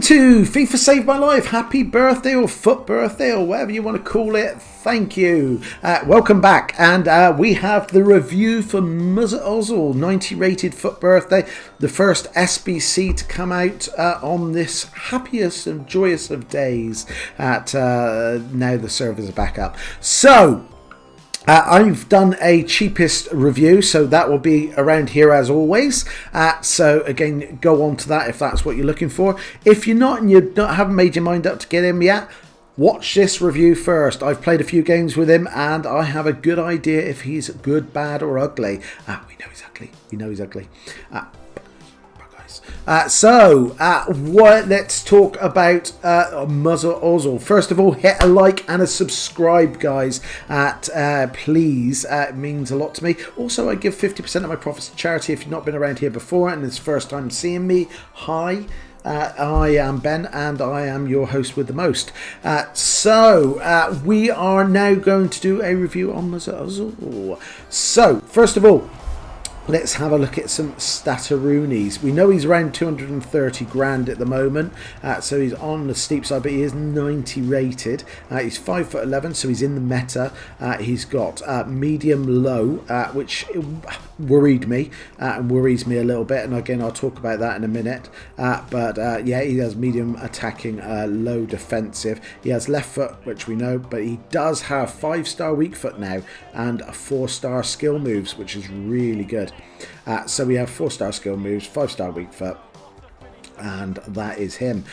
to FIFA Saved My Life. Happy birthday or foot birthday or whatever you want to call it. Thank you. Welcome back. And we have the review for Mesut OZIL 90 rated foot birthday. The first SBC to come out on this happiest and joyous of days. Now the servers are back up. So I've done a cheapest review, so that will be around here as always. So again, go on to that if that's what you're looking for. If you're not and you haven't made your mind up to get him yet, watch this review first. I've played a few games with him and I have a good idea if he's good, bad or ugly. We know he's ugly. We know he's ugly. Let's talk about Mesut OZIL. First of all, hit a like and a subscribe, guys. Please, it means a lot to me. Also, I give 50% of my profits to charity. If you've not been around here before and it's the first time seeing me, hi. I am Ben and I am your host with the most. We are now going to do a review on Mesut OZIL. So, first of all, let's have a look at some stataroonies. We know he's around 230 grand at the moment, so he's on the steep side, but he is 90 rated. He's 5'11", so he's in the meta. He's got medium low, which worried me and worries me a little bit, and again I'll talk about that in a minute. Yeah, he has medium attacking, low defensive. He has left foot, which we know, but he does have 5-star weak foot now and 4-star skill moves, which is really good. So we have 4-star skill moves, 5-star weak foot, and that is him.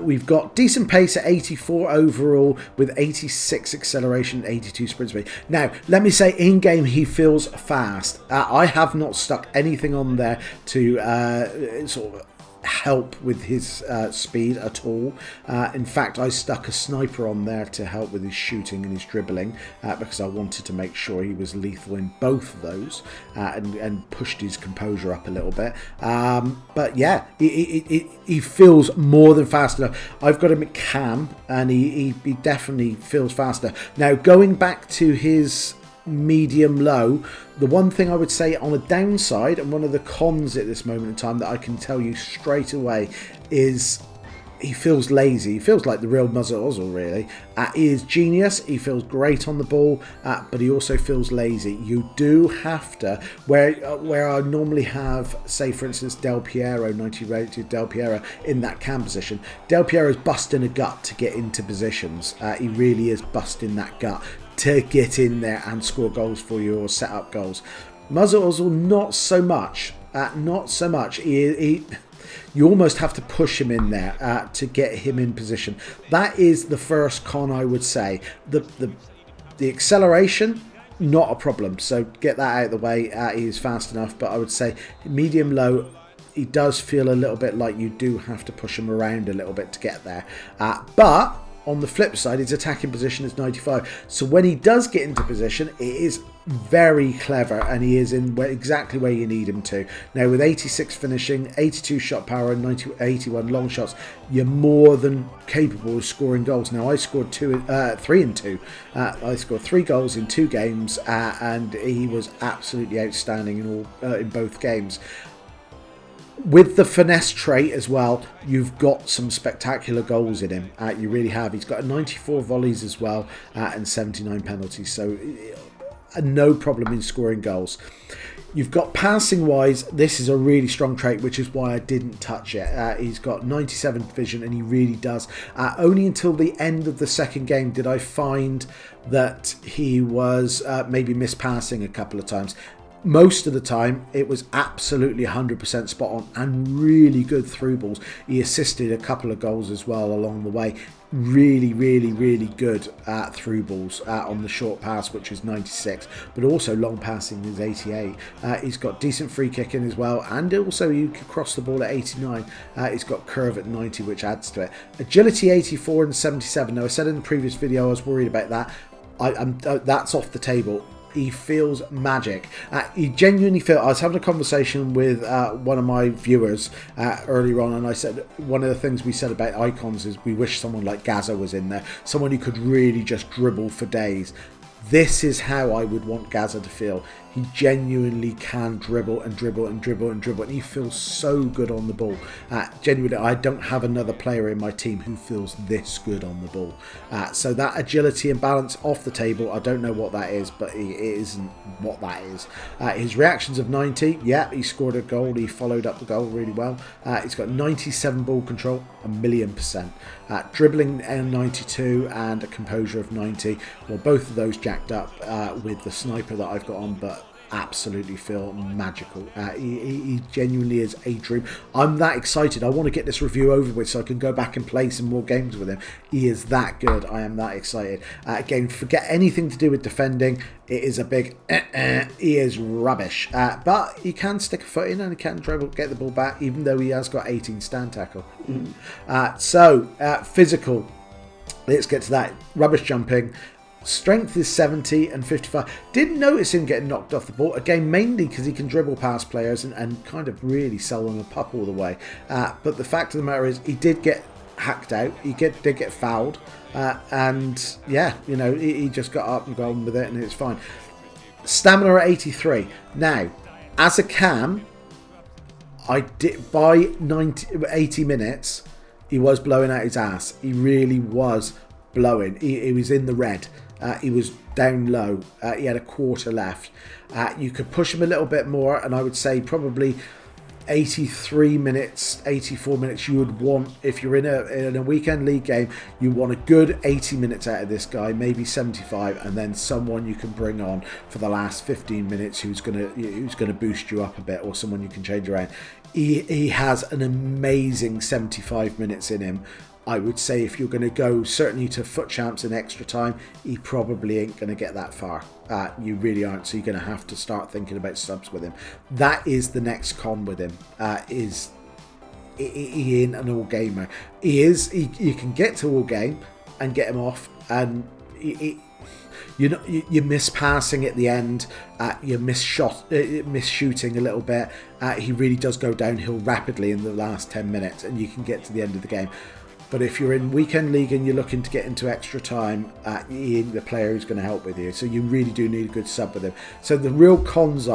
We've got decent pace at 84 overall with 86 acceleration, 82 sprint speed. Now, let me say, in-game he feels fast. I have not stuck anything on there to sort of help with his speed at all. In fact, I stuck a sniper on there to help with his shooting and his dribbling because I wanted to make sure he was lethal in both of those and pushed his composure up a little bit. But yeah, he feels more than fast enough. I've got him at cam and he definitely feels faster. Now, going back to his medium low, the one thing I would say on a downside and one of the cons at this moment in time that I can tell you straight away is he feels lazy. He feels like the real Mesut OZIL, really. He is genius. He feels great on the ball, but he also feels lazy. You do have to, where I normally have, say for instance, Del Piero, 90 rated Del Piero in that cam position. Del Piero's busting a gut to get into positions. He really is busting that gut to get in there and score goals for you or set up goals. Mesut OZIL, not so much. Not so much. You almost have to push him in there to get him in position. That is the first con, I would say. The acceleration, not a problem. So get that out of the way. He is fast enough. But I would say medium low, he does feel a little bit like you do have to push him around a little bit to get there. But on the flip side, his attacking position is 95. So when he does get into position, it is very clever and he is in exactly where you need him to. Now with 86 finishing, 82 shot power and 81 long shots, you're more than capable of scoring goals. Now I scored 3 and 2. I scored 3 goals in 2 games and he was absolutely outstanding in both games. With the finesse trait as well, you've got some spectacular goals in him. You really have. He's got 94 volleys as well and 79 penalties. So no problem in scoring goals. You've got passing wise, this is a really strong trait, which is why I didn't touch it. He's got 97 vision and he really does. Only until the end of the second game did I find that he was maybe mispassing a couple of times. Most of the time, it was absolutely 100% spot on and really good through balls. He assisted a couple of goals as well along the way. Really, really, really good through balls on the short pass, which is 96, but also long passing is 88. He's got decent free kicking as well, and also you can cross the ball at 89. He's got curve at 90, which adds to it. Agility 84 and 77. Now, I said in the previous video I was worried about that. That's off the table. He feels magic. He genuinely feels. I was having a conversation with one of my viewers earlier on, and I said one of the things we said about icons is we wish someone like Gaza was in there, someone who could really just dribble for days. This is how I would want Gaza to feel. he genuinely can dribble and dribble and dribble and dribble, and he feels so good on the ball. Genuinely, I don't have another player in my team who feels this good on the ball. So that agility and balance off the table, I don't know what that is, but it isn't what that is. His reactions of 90, yeah, he scored a goal, he followed up the goal really well. He's got 97 ball control, 1,000,000%. Dribbling 92 and a composure of 90. Well, both of those jacked up with the sniper that I've got on, but absolutely feel magical. He genuinely is a dream. I'm that excited. I want to get this review over with so I can go back and play some more games with him. He is that good. I am that excited. Again, forget anything to do with defending. It is a big he is rubbish, but he can stick a foot in and he can dribble, get the ball back, even though he has got 18 stand tackle. Physical, let's get to that. Rubbish jumping. Strength is 70 and 55. Didn't notice him getting knocked off the ball. Again, mainly because he can dribble past players and kind of really sell them a pup all the way. But the fact of the matter is he did get hacked out. He did get fouled. And yeah, you know, he just got up and got on with it and it's fine. Stamina at 83. Now, as a cam, I did by 80 minutes, he was blowing out his ass. He really was blowing. He was in the red. He was down low. He had a quarter left. You could push him a little bit more, and I would say probably 83 minutes, 84 minutes you would want. If you're in a weekend league game, you want a good 80 minutes out of this guy, maybe 75, and then someone you can bring on for the last 15 minutes who's gonna boost you up a bit, or someone you can change around. He has an amazing 75 minutes in him. I would say if you're going to go certainly to FUT Champs in extra time, he probably ain't going to get that far. You really aren't, so you're going to have to start thinking about subs with him. That is the next con with him. He ain't an all gamer. You can get to all game and get him off, and you miss passing at the end, you miss shooting a little bit. He really does go downhill rapidly in the last 10 minutes, and you can get to the end of the game. But if you're in weekend league and you're looking to get into extra time, he ain't the player who's going to help with you. So you really do need a good sub with him. So the real cons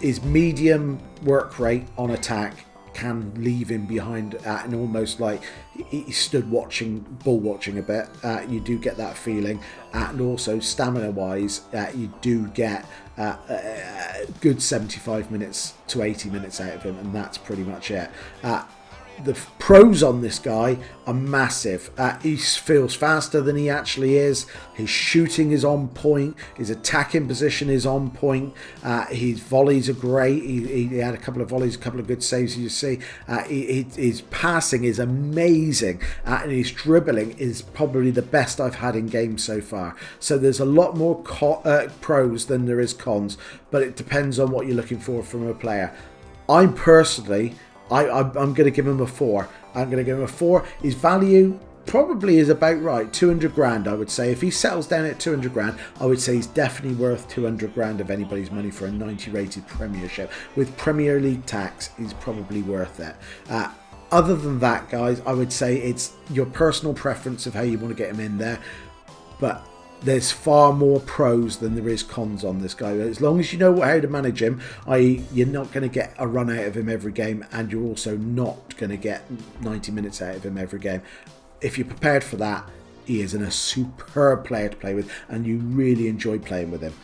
is medium work rate on attack can leave him behind and almost like he stood ball watching a bit. You do get that feeling. And also stamina wise, you do get a good 75 minutes to 80 minutes out of him, and that's pretty much it. The pros on this guy are massive. He feels faster than he actually is. His shooting is on point. His attacking position is on point. His volleys are great. He had a couple of volleys, a couple of good saves, as you see. His passing is amazing. And his dribbling is probably the best I've had in games so far. So there's a lot more pros than there is cons. But it depends on what you're looking for from a player. I'm personally... I'm going to give him a 4. I'm going to give him a 4. His value probably is about right. 200 grand, I would say. If he settles down at 200 grand, I would say he's definitely worth 200 grand of anybody's money for a 90 rated Premiership. With Premier League tax, he's probably worth it. Other than that, guys, I would say it's your personal preference of how you want to get him in there. But there's far more pros than there is cons on this guy. As long as you know how to manage him, i.e. you're not going to get a run out of him every game, and you're also not going to get 90 minutes out of him every game. If you're prepared for that, he is a superb player to play with, and you really enjoy playing with him.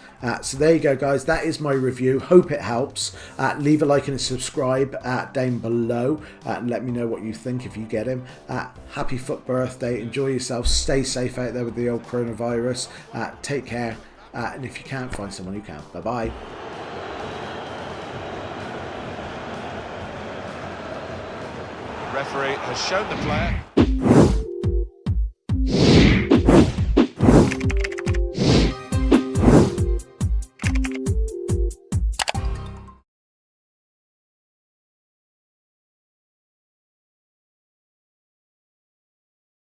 So there you go, guys. That is my review. Hope it helps. Leave a like and a subscribe down below, and let me know what you think if you get him. Happy FUT birthday. Enjoy yourself. Stay safe out there with the old coronavirus. Take care. And if you can't, find someone who can. Bye-bye. Referee has shown the player.